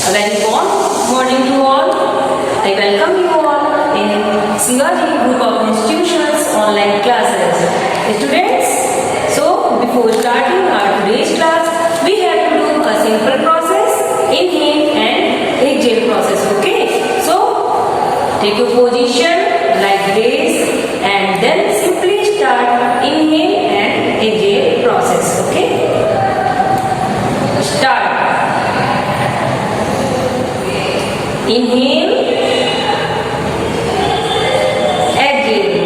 A very warm morning to all. I welcome you all in CRG Group of Institutions online classes. Students, so before starting our today's class, we have to do a simple process, inhale and exhale process. Okay? So take your position like this and then simply start inhale and exhale process. Okay? Start. Inhale, exhale.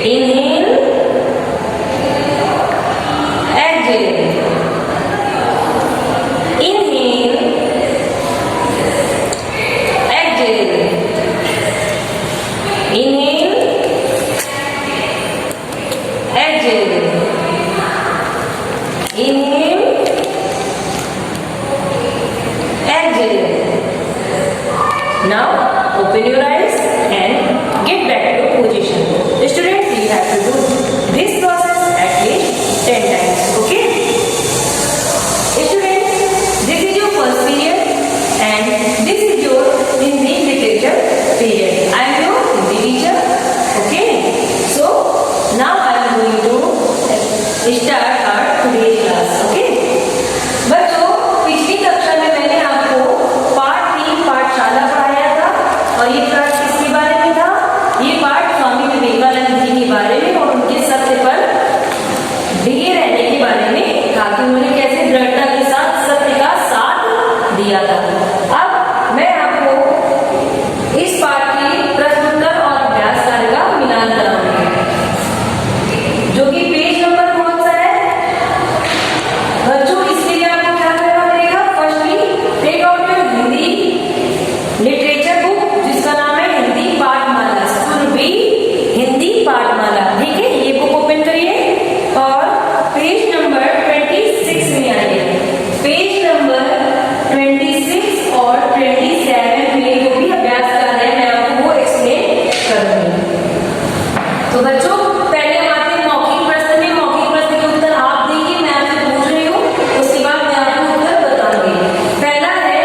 Inhale, exhale. Inhale, exhale. Inhale, exhale. Inhale, exhale. Now open your eyes and get back to position. Students, we have to do this process at least 10 times. Okay? Students, this is your first period and this is your Hindi literature period. I am your Hindi teacher. Okay? So now I am going to start our today's class. Okay? बच्चों, पिछली कक्षा में मैंने आपको पाठ 3 पाठशाला पढ़ाया था और ये पाठ किसके बारे में था? ये पाठ स्वामी विवेकानंद जी के बारे में और उनके सत्य पर टिके रहने के बारे में था कि उन्होंने कैसे दृढ़ता के साथ सत्य का साथ दिया था। अब मैं आपको इस पाठ की प्रश्नोत्तर और अभ्यास कार्य का मिलान कराऊंगी, जो कि पेज नंबर कौन सा है बच्चों? इसके लिए आपको क्या करना पड़ेगा? Firstly take out your Hindi literature book जिसका नाम है हिंदी पाठमाला, स्कूल बी हिंदी पाठमाला। ठीक है, ये बुक ओपन करिए और पेज नंबर 26 में आइए। पेज नंबर 26 और 27 में जो भी अभ्यास कर रहे हैं मैं आपको वो एक्सप्लेन करूंगी। तो बच्चों, पहले हम आते हैं मौखिक प्रश्न में। मौखिक प्रश्न के उत्तर आप देंगे, मैं आपसे पूछ रही हूँ, उसके बाद मैं आपको उत्तर बताऊंगी। पहला है,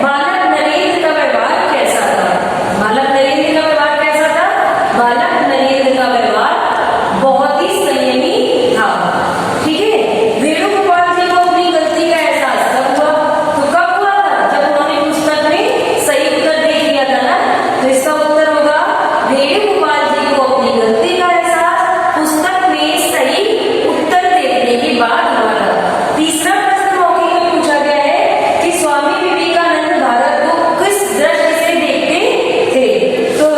बालक नरेंद्र का व्यवहार कैसा था? बालक नरेंद्र का व्यवहार कैसा था? बालक नरेंद्र का व्यवहार बहुत ही संयमी था। ठीक है, वेणुगोपाल जी को अपनी गलती का एहसास कब हुआ? तो कब हुआ था? जब उन्होंने पुस्तक में सही उत्तर देख लिया था ना। तो इसका उत्तर होगा वेणुगोपाल जी को अपनी गलती का एहसास पुस्तक में सही उत्तर देखने के बाद हुआ था। तीसरा प्रश्न मौखिक में पूछा गया है कि स्वामी विवेकानंद भारत को किस दृष्टि से देखते थे? तो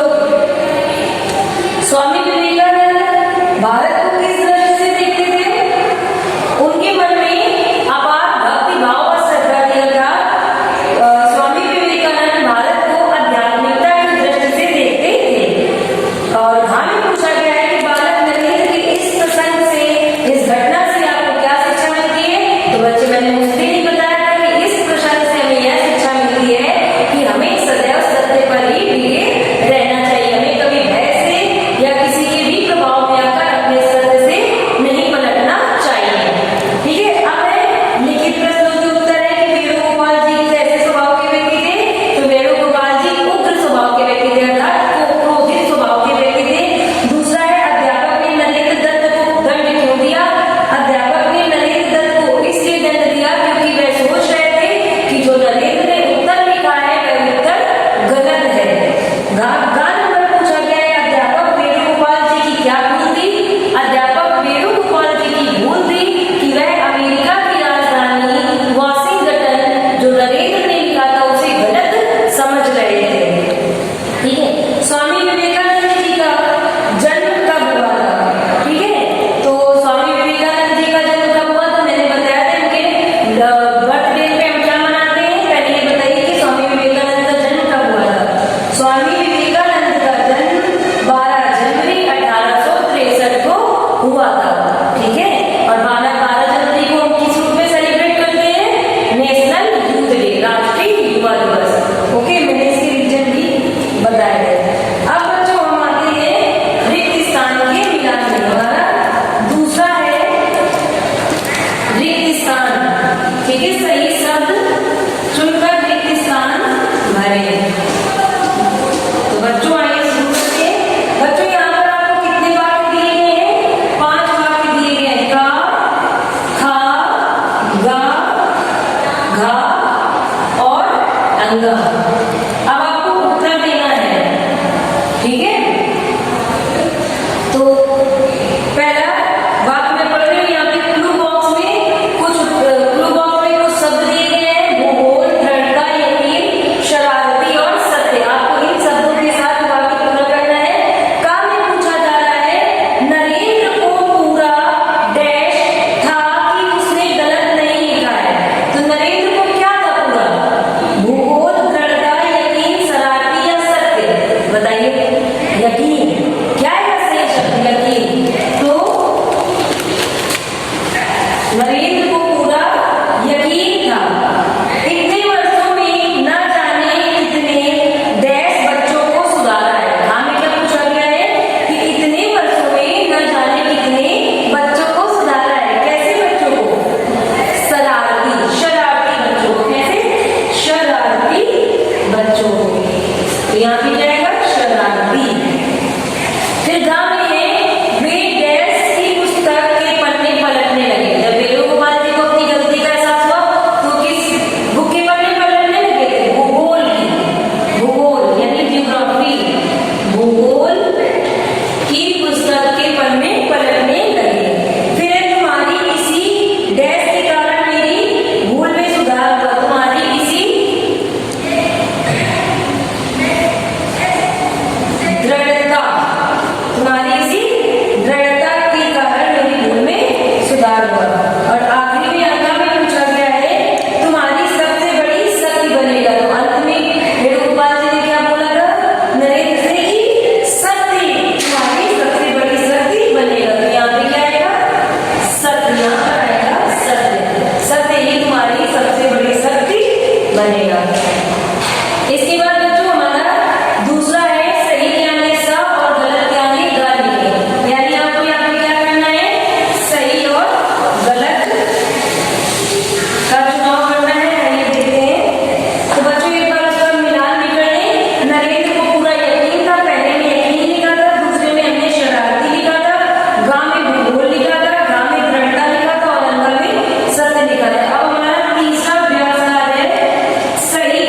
स्वामी विवेकानंद भारत को किस दृष्टि से देखते थे? उनके मन में अपार भक्ति भाव और श्रद्धा दिया था। स्वामी विवेकानंद भारत को आध्यात्मिकता की दृष्टि से देखते थे। और हमें पूछा गया है कि बालक नरेंद्र के इस प्रसंग से, इस घटना से आपको क्या शिक्षा मिलती है? तो बच्चे, मैंने उस दिन ही बताया था कि इस प्रसंग से हमें यह शिक्षा मिलती है कि हमें सदैव सत्य पर ही टिके रहना चाहिए। हमें कभी भय से या किसी के भी प्रभाव में आकर अपने सत्य से नहीं पलटना चाहिए। ठीक है, अब है लिखित प्रश्नों के उत्तर है कि वेणुगोपाल जी कैसे स्वभाव के व्यक्ति थे? तो वेणुगोपाल जी उग्र स्वभाव के व्यक्ति थे, अर्थात क्रोधित स्वभाव के व्यक्ति थे। दूसरा है, अध्यापक ने नरेंद्र दत्त को दंड क्यों दिया? अध्यापक ने नरेंद्र दत्त को इसलिए दंड दिया क्योंकि वह सोच रहे थे कि जो नरेंद्र ने उत्तर लिखा है वह उत्तर गलत है। गा नंबर पूछा गया है, अध्यापक वेणुगोपाल जी की क्या भूल थी? अध्यापक वेणुगोपाल जी की भूल थी कि वह अमेरिका की राजधानी वाशिंगटन जो नरेंद्र ने लिखा था उसे गलत समझ रहे थे। ठीक है, स्वामी विवेकानंद जी का जन्म कब हुआ था? ठीक है, तो स्वामी विवेकानंद जी का जन्म कब हुआ था? मैंने बताया था इनके बर्थडे पे हम क्या मनाते हैं। पहले ये बताइए कि स्वामी विवेकानंद का जन्म कब हुआ था? स्वामी विवेकानंद का जन्म 12 जनवरी 1863 को हुआ था। ठीक है, और 12 जनवरी को हम किस रूप में सेलिब्रेट करते हैं? नेशनल यूथ डे, राष्ट्रीय युवा दिवस। ओके, मैंने इसके रीजन भी बताया है। अब बच्चों, हम आते हैं रिक्त स्थान के मिलान में। हमारा दूसरा है रिक्त स्थान। ठीक है, सही शब्द चुनकर गा, घा और अंगा। अब आपको उत्तर देना है, ठीक है। तो पहला वाक्य में पढ़ रही हूँ, यहाँ पे क्लू बॉक्स में कुछ शब्द दिए गए हैं, भूगोल, दृढ़ता, यकीन, शरारती और सत्य। आपको इन शब्दों के साथ वाक्य पूरा करना है। काम में पूछा जा रहा है, नरेंद्र को पूरा डैश था कि उसने गलत नहीं लिखा है। तो नरेंद्र को क्या था पूरा? भूगोल, दृढ़ता, यकीन, शरारती या सत्य? बताइए। यकीन क्या है? सही शब्द यकीन। तो नरेंद्र को पूरा यकीन था। इतने वर्षों में न जाने कितने डैश बच्चों को सुधारा है। हमें क्या पूछा गया है कि इतने वर्षों में न जाने कितने बच्चों को सुधारा है। कैसे बच्चों को? शरारती बच्चों को। कैसे? शरारती बच्चों को। तो यहाँ पे क्या आएगा? शरारती। फिर गांव में है, वे डैश की पुस्तक के पन्ने पलटने लगे। जब वेणुगोपाल जी को अपनी गलती का एहसास हुआ तो किस बुक के पन्ने पलटने लगे थे? भूगोल की। भूगोल यानी ज्योग्राफी, भूगोल की पुस्तक के पन्ने पलटने लगे। फिर तुम्हारी किसी डैश के कारण मेरी भूल में सुधार हुआ। तुम्हारी किसी दृढ़ता, तुम्हारी इसी दृढ़ता के कारण मेरी भूल में सुधार हुआ। और आखिरी में अंगा में पूछा गया है, तुम्हारी सबसे बड़ी शक्ति बनेगा। तो अंत में वेणुगोपाल जी ने क्या बोला था? नरेंद्र से की शक्ति तुम्हारी सबसे बड़ी शक्ति बनेगा। तो यहाँ पे क्या आएगा? सत्य। यहाँ पर आएगा सत्य। सत्य ही तुम्हारी सबसे बड़ी शक्ति बनेगा। इसके बाद बच्चों हमारा दूसरा है, सही के आगे स और गलत के आगे ग लिखें। यानी आपको यहाँ पे क्या करना है? सही और गलत का चुनाव करना है। आइए देखते हैं। तो बच्चों एक बार उसका मिलान भी कर लें। नरेंद्र को पूरा यकीन था, पहले में यकीन लिखा था, दूसरे में हमने शरारती लिखा था, गा में भूगोल लिखा था, घा में दृढ़ता लिखा था और अंगा में सत्य लिखा था। अब हमारा तीसरा अभ्यास कार्य है, सही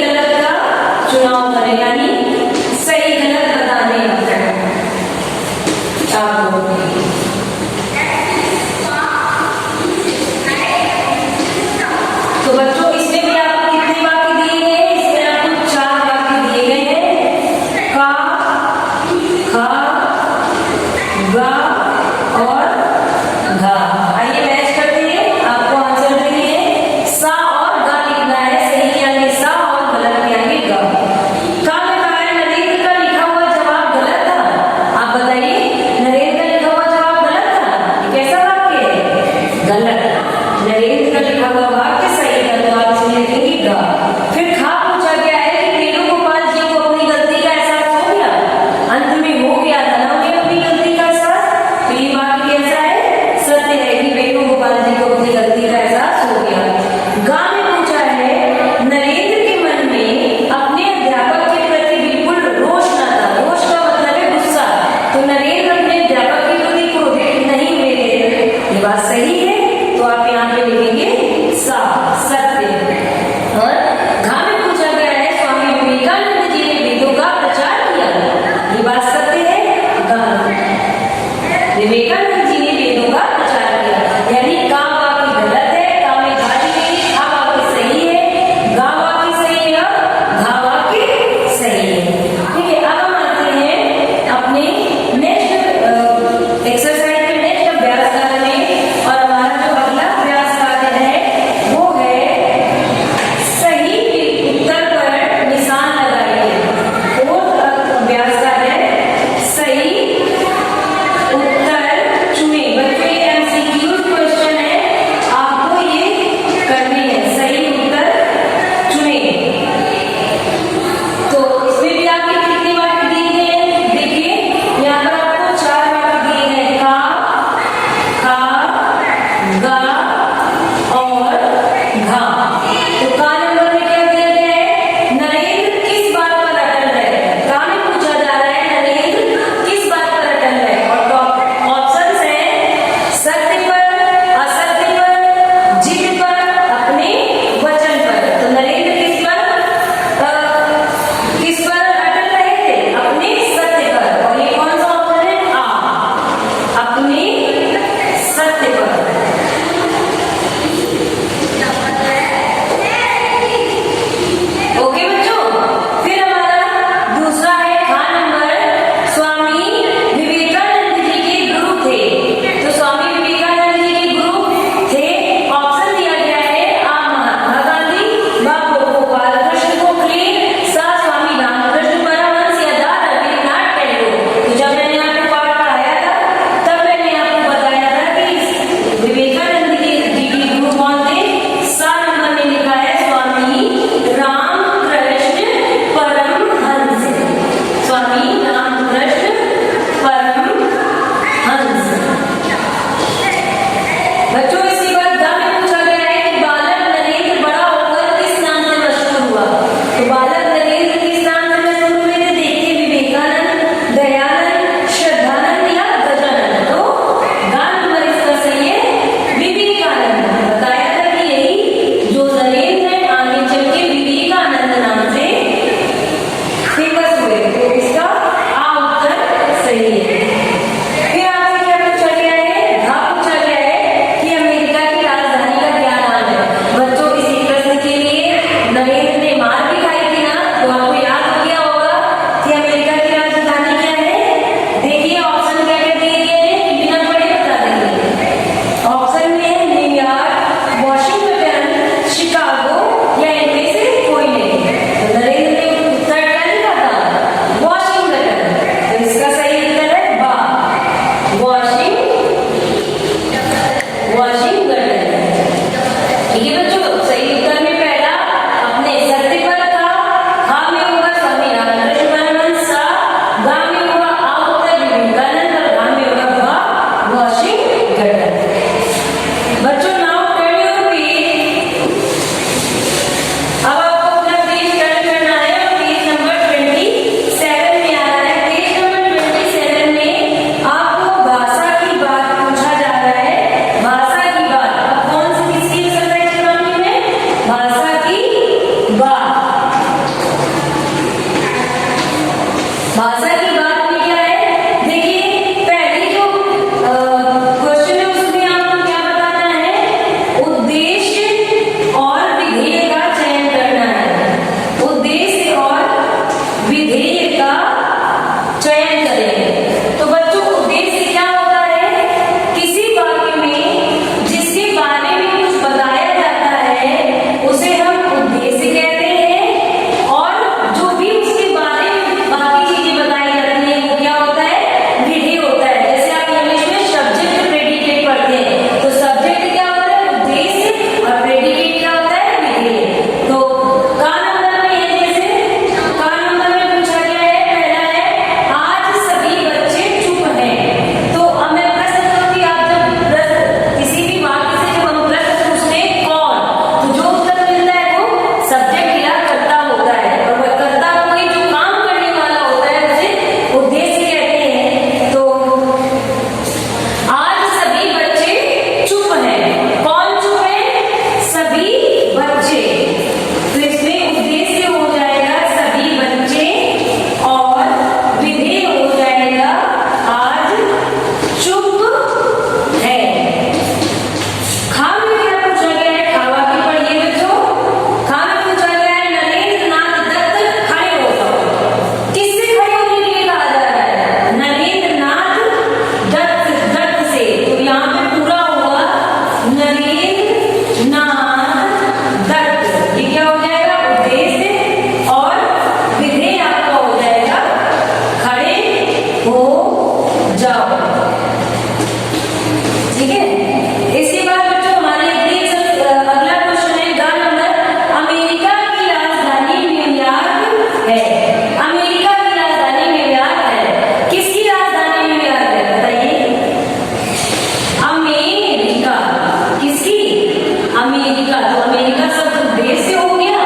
अमेरिका, तो अमेरिका शब्द देश से हो गया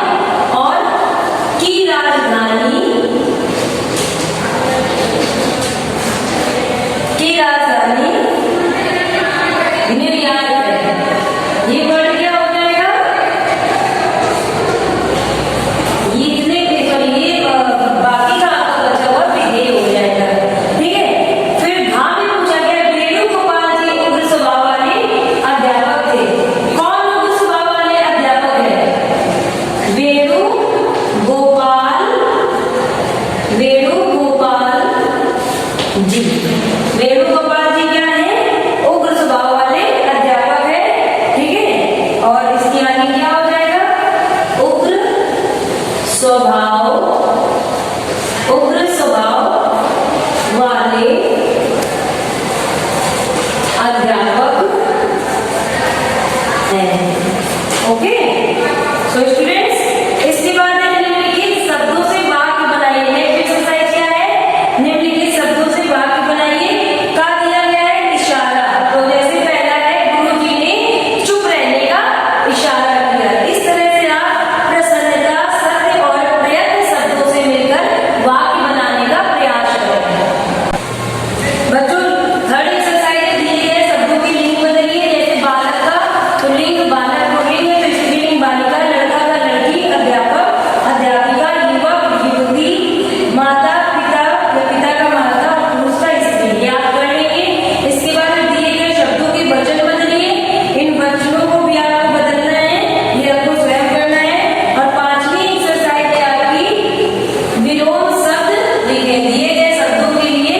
और की राजधानी न्यूयॉर्क है। ये वर्ड क्या हो जाएगा? ये इतने ये बाकी का आपका बचा हुआ विधेय हो जाएगा। ठीक है, फिर भाव में पूछा गया वेणुगोपाल जी उग्र स्वभाव वाले अध्यापक थे। कौन उग्र स्वभाव वाले अध्यापक है? वेणुगोपाल जी। वेणुगोपाल जी क्या है? उग्र स्वभाव वाले अध्यापक है। ठीक है, और इसकी आगे क्या हो जाएगा? उग्र स्वभाव वाले अध्यापक हैं। ओके, सो स्टूडेंट्स, इसके बाद निम्नलिखित शब्दों से वाक्य बनाइए। नेक्स्ट एक्सरसाइज क्या है? निम्नलिखित शब्दों से वाक्य बनाइए। का दिया गया है इशारा। तो जैसे पहला है गुरुजी ने चुप रहने का इशारा किया। इस तरह से आप प्रसन्नता, सत्य और प्रयत्न शब्दों से मिलकर वाक्य बनाने का प्रयास करें। बच्चों, थर्ड एक्सरसाइज दिए गए शब्दों की लिंग बदलिए। जैसे बालक का तो लिंग बालक पुल्लिंग है, तो स्त्रीलिंग बालिका, लड़का का लड़की, अध्यापक अध्यापिका, युवक युवती, माता पिता या पिता का माता, पुरुष का स्त्री। याद कर लेंगे। इसके बाद दिए गए शब्दों के वचन बदलिए। इन वचनों को भी आपको बदलना है, ये आपको स्वयं करना है। और पांचवी एक्सरसाइज है आपकी विलोम शब्द लिखें। दिए गए शब्दों के लिए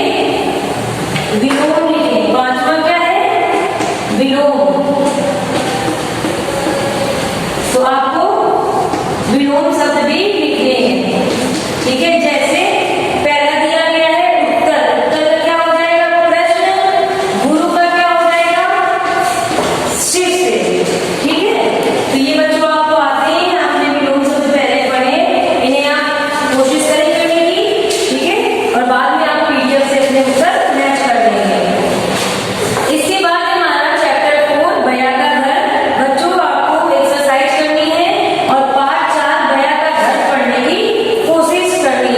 विलोम लिखें। पांचवा क्या है? विलोम। तो आपको विलोम शब्द भी लिखने हैं। ठीक है, जैसे पहला दिया गया है उत्तर। उत्तर का क्या हो जाएगा? प्रश्न। गुरु का क्या हो जाएगा? शिष्य। ठीक है, तो ये बच्चों आपको आते हैं, आपने विलोम शब्द पहले पढ़े, इन्हें आप कोशिश करें करने की। ठीक है, और बाद में आप पीडीएफ से अपने उत्तर मैच कर देंगे। इसके बाद हमारा चैप्टर 4 भैया का घर। बच्चों, आपको एक्सरसाइज करनी है और पार्ट 4 भैया का घर पढ़ने की कोशिश करनी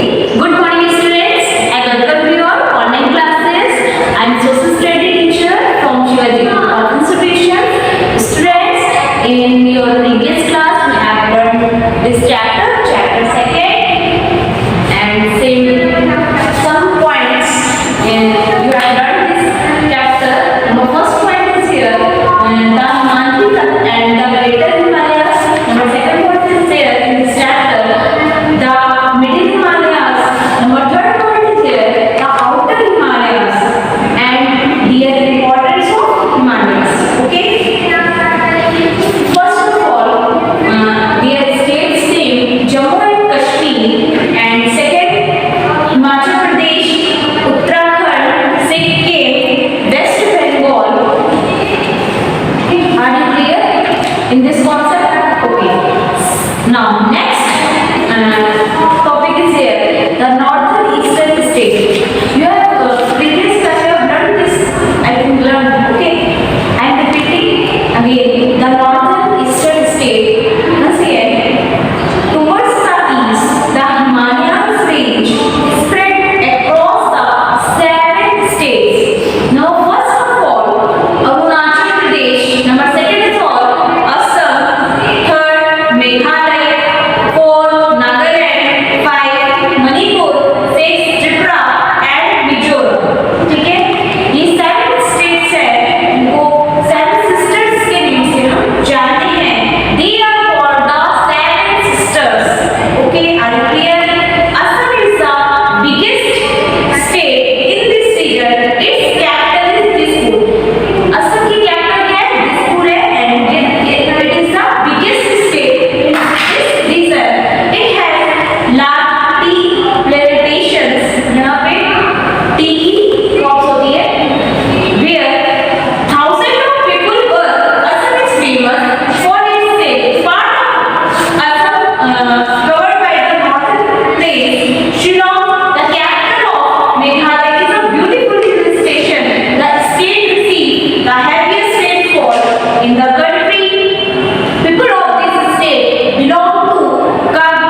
Good morning students. I welcome you all online classes. I am social study teacher from Shivaji institution. Students, in your previous class we have learned this chapter second, and same some points in you have learned this chapter. Number first point is here the Himanyu and the Greater Himalayas. Number second point is there in this chapter the Middle Himalayas. Number third point is here the Outer Himalayas and their importance of Himalayas. Okay. First of all, their states name Jammu and Kashmir, and second Himachal Pradesh, Uttarakhand, Sikkim, West Bengal. Are you clear in this concept? Okay. Now next topic is here the northern eastern state. You have previous class you have learned this. I think learned. Okay. I am repeating again the northern eastern state. Once again, towards the east, the Himalayas range spread across the 7 states. Now, first of all, Arunachal Pradesh. Number second is all Assam. Third, Meghalaya. Fourth, Nagaland. 5, Manipur. 6, Tripura and Mizoram. ठीक है? ये 7 states हैं. इनको 7 sisters के names से हम जानते हैं. They are called the 7 sisters. Okay, are you clear? Assam is the biggest state in this region. Its capital is Dispur. Assam की capital क्या है? Dispur है, and it is the biggest state in this region. It has large tea plantations. यहाँ पे tea की crops होती है. Where thousands of people work. Assam is famous for its state. Part of Assam covered by the northern plains. Shillong, the capital of Meghalaya, is a beautiful hill station. The state receives the heaviest rainfall in the country. People of this state belong to Karo,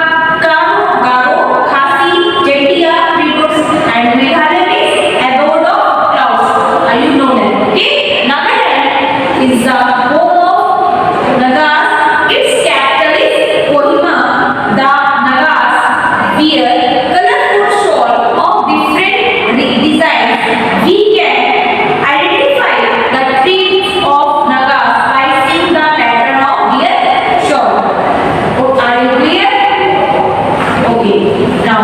Garo, Khasi, Jatia tribes, and Meghalaya is abode of clouds. Are you know that? Okay. Nagaland is the home of Nagas. Its capital is Kohima. The Nagas wear colorful shawl of different designs. We can identify the tribes of Nagas by seeing the pattern of their shawl. Oh, are you clear? Okay. Now,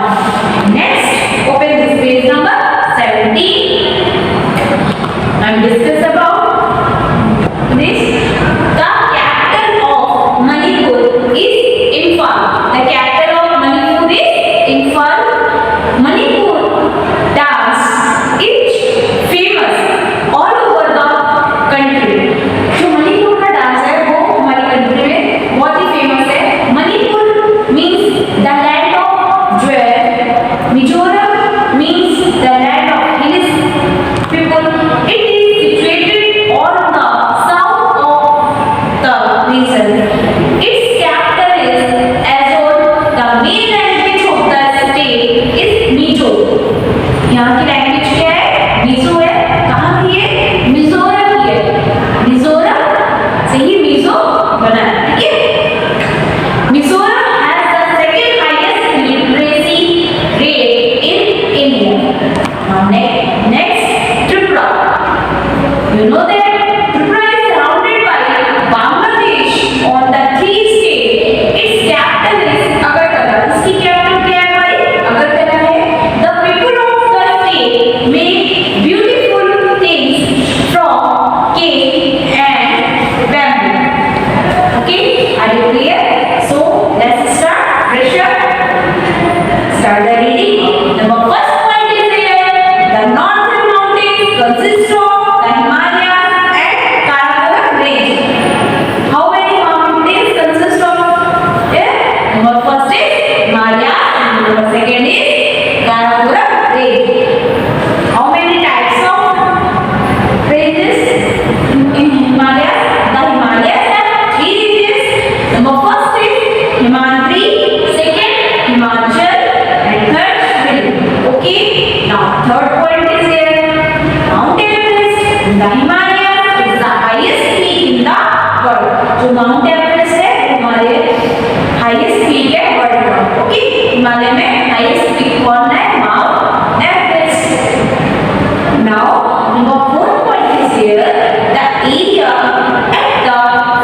next, open this page number 17 and discuss about this. The capital of Manipur is Imphal. The capital of Manipur is Imphal. Manipur dance is famous all over the country. जो मणिपुर का dance है वो हमारी country में बहुत ही famous है. Manipur means the land of jewel. Mizoram means the land of hills people. It is situated on the south of the region. Its capital is Aizawl. The main language of the state is Mizo. यहाँ की language क्या है? मिजो है. कहाँ की है? मिजोरम की है. मिजोरम से ही मिजो बना है. ठीक है? Mizoram has the second highest literacy rate in India. highest peak on Mount Everest. Now, number 4 point is here. The area at the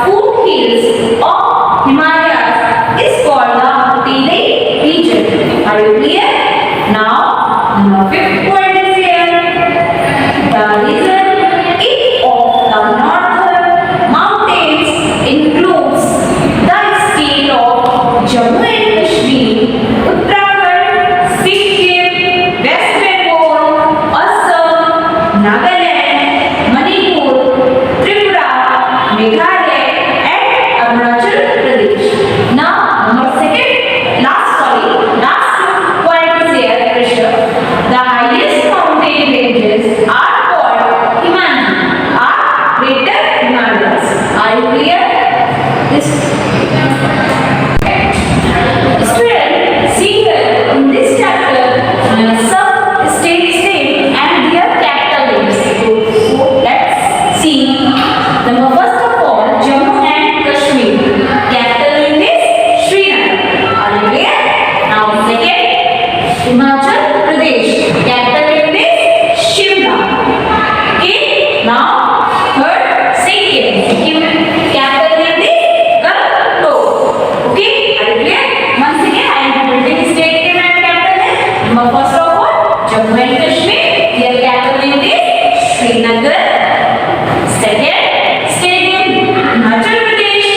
foothills of Himalayas is called the Pele region. Are you clear? Now, number 5th point is here. The region of the northern mountains includes the state of Jammu and Kashmir, Uttarakhand, Sikkim, West Bengal, Assam, Nagaland, Manipur, Tripura, Meghalaya, and Arunachal Pradesh. Now, number last point is here, Krishna. The highest mountain ranges are called Himalayas, are greater Himalayas. Are you clear? This student, see here in this chapter some states name and their capital names. So let's see. Number first of all, Jammu and Kashmir. Capital name is Srinagar. Are you clear? Now second, Himachal Pradesh. Capital name is Shimla. Okay. Now third, Sikkim. Sikkim capital name is Gangtok. Okay. Are you clear? Once again, I am repeating state name and capital name. Number first of all, Jammu and Kashmir. Their capital name is Srinagar. Second, state name Himachal Pradesh.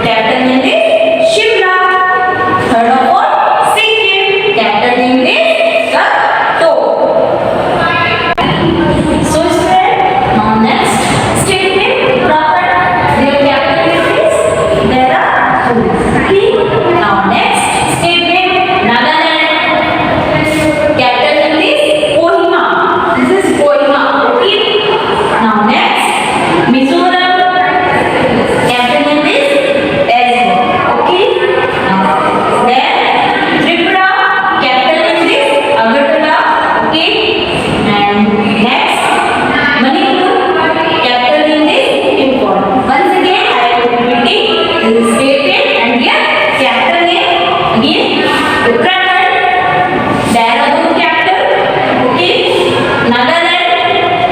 Capital name is Shimla. Third of all, Sikkim. Capital name is Gangtok. So student, now next state name Uttarakhand. Their capital name is Dehradun. Okay. Now next state name Nagaland. Capital name is Kohima. This is Kohima. Okay. Now next Mizoram. Capital name is Ezbo. Okay. Now then Tripura. Capital name is Agartala. Okay. And next Manipur. Capital name is Imphal. Once again, I am repeating the state name and their capital name. Again, Uttarakhand, Dehradun capital. Okay. Nagaland,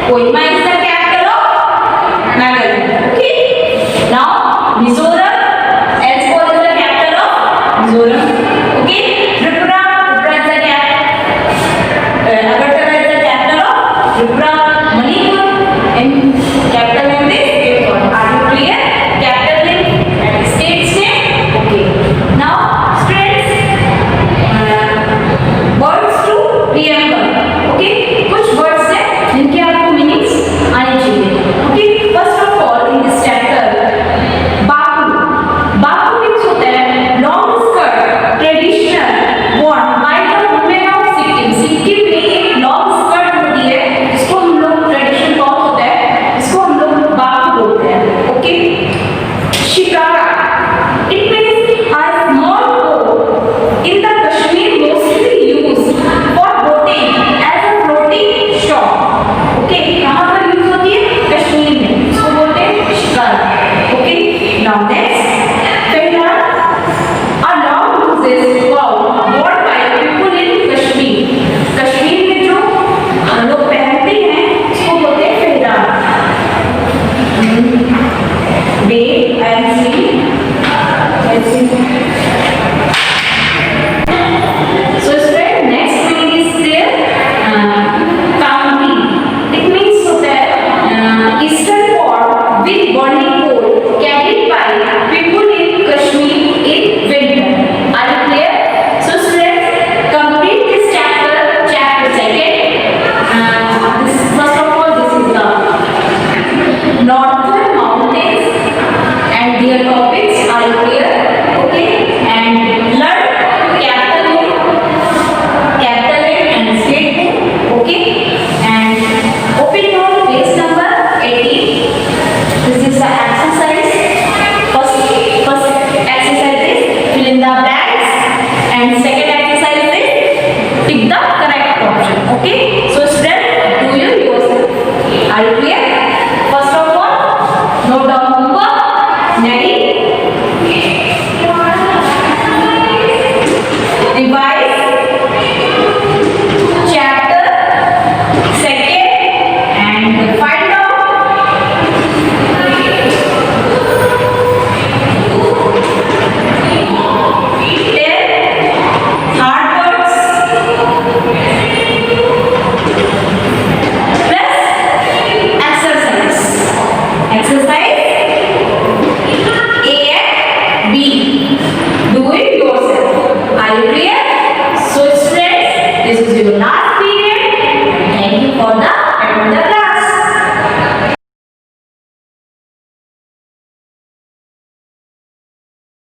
Kohima is the capital of Nagaland. Okay. Now Mizoram, Ezpur is the capital of Mizoram. Okay. Tripura, Tripura is the capital. Agartala is the capital of Tripura. Manipur and capital name is Imphal. Are you clear? Capital name and states name. Okay. Now students, words to remember. Okay. कुछ words हैं जिनके आपको meanings आने चाहिए. Okay. First of all, in this chapter, Baku. Baku means होता है long skirt, traditional worn by the women of Sikkim. Sikkim में एक long skirt होती है जिसको हम लोग tradition कौन होता है, इसको हम लोग बाकू बोलते हैं. Okay. Shikara. It means a small boat in the Kashmir mostly used for boating as a floating shop. Okay. कहाँ पर यूज होती है? कश्मीर में. इसको बोलते हैं shikara. Okay. Now next, Fehran. A long nooses gown worn by people in Kashmir. Kashmir में जो हम लोग पहनते हैं इसको बोलते हैं Fehran. Wait and see. Let's see. So student, next meaning is there. County. It means होता है eastern port with burning coal carried by people in Kashmir in winter. Are you clear? So students, complete this chapter, chapter second. This first of all, this is the northern mountains and their topics. Are you clear? Okay. And learn capital name and state name. Okay. And open your page number 18. This is the exercise. First exercise is fill in the blanks, and second exercise is pick the correct option. Okay. So student, do you yourself. Are you clear? First of all, note down homework. Ready? Divide is your last